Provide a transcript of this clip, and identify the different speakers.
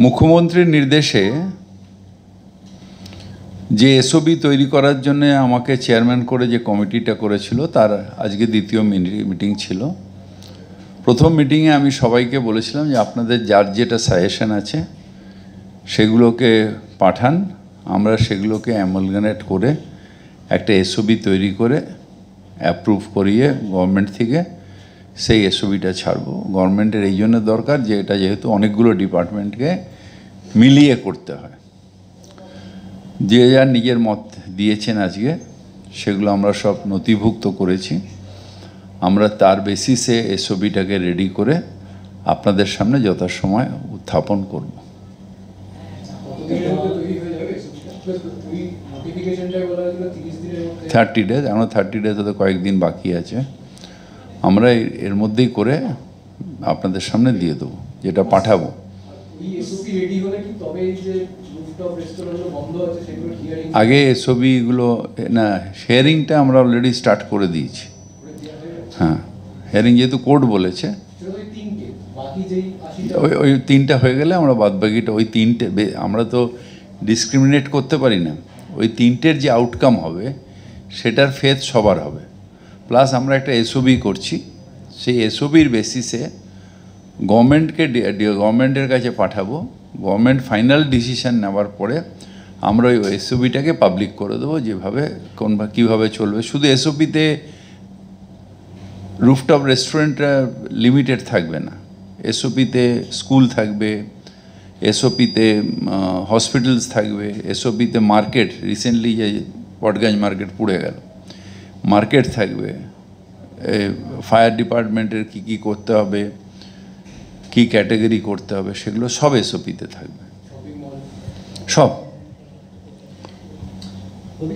Speaker 1: মুখ্যমন্ত্রীর নির্দেশে যে এসওবি তৈরি করার জন্য আমাকে চেয়ারম্যান করে যে কমিটিটা করেছিল তার আজকে দ্বিতীয় মিটিং ছিল। প্রথম মিটিংয়ে আমি সবাইকে বলেছিলাম যে আপনাদের যার যেটা সাজেশন আছে সেগুলোকে পাঠান, আমরা সেগুলোকে অ্যামালগামেট করে একটা এসওবি তৈরি করে অ্যাপ্রুভ করিয়ে গভর্নমেন্ট থেকে সেই এসওবিটা ছাড়বো। গভর্নমেন্টের এই জন্য দরকার যে এটা যেহেতু অনেকগুলো ডিপার্টমেন্টকে মিলিয়ে করতে হয়, যে যার নিজের মত দিয়েছেন আজকে সেগুলো আমরা সব নথিভুক্ত করেছি। আমরা তার বেসিসে এসওবিটাকে রেডি করে আপনাদের সামনে যথাসময় উত্থাপন করব। 30 ডেজ, আমরা 30 ডেজ হতে কয়েকদিন বাকি আছে, আমরা এর মধ্যেই করে আপনাদের সামনে দিয়ে দেবো, যেটা পাঠাবো। আগে এসওবিগুলো না, হিয়ারিংটা আমরা অলরেডি স্টার্ট করে দিয়েছি। হ্যাঁ, হিয়ারিং যেহেতু কোর্ট বলেছে, ওই 3টা হয়ে গেলে আমরা বাদবাকিটা ওই 3টে, আমরা তো ডিসক্রিমিনেট করতে পারি না, ওই 3টের যে আউটকাম হবে সেটার ফেথ সবার হবে। প্লাস আমরা একটা এসওবি করছি, সেই এসওবির বেসিসে গভর্নমেন্টের কাছে পাঠাবো। গভর্নমেন্ট ফাইনাল ডিসিশন নেওয়ার পরে আমরা ওই এসওবিটাকে পাবলিক করে দেবো, যেভাবে কীভাবে চলবে। শুধু এসওপিতে রুফটপ রেস্টুরেন্টটা লিমিটেড থাকবে না, এসওপিতে স্কুল থাকবে, এসওপিতে হসপিটালস থাকবে, এসওপিতে মার্কেট, রিসেন্টলি যে পটগঞ্জ মার্কেট পুড়ে গেল, মার্কেট থাকবে, ফায়ার ডিপার্টমেন্টের কী করতে হবে, কী ক্যাটাগরি করতে হবে, সেগুলো সব এসওপিতে থাকবে, সব।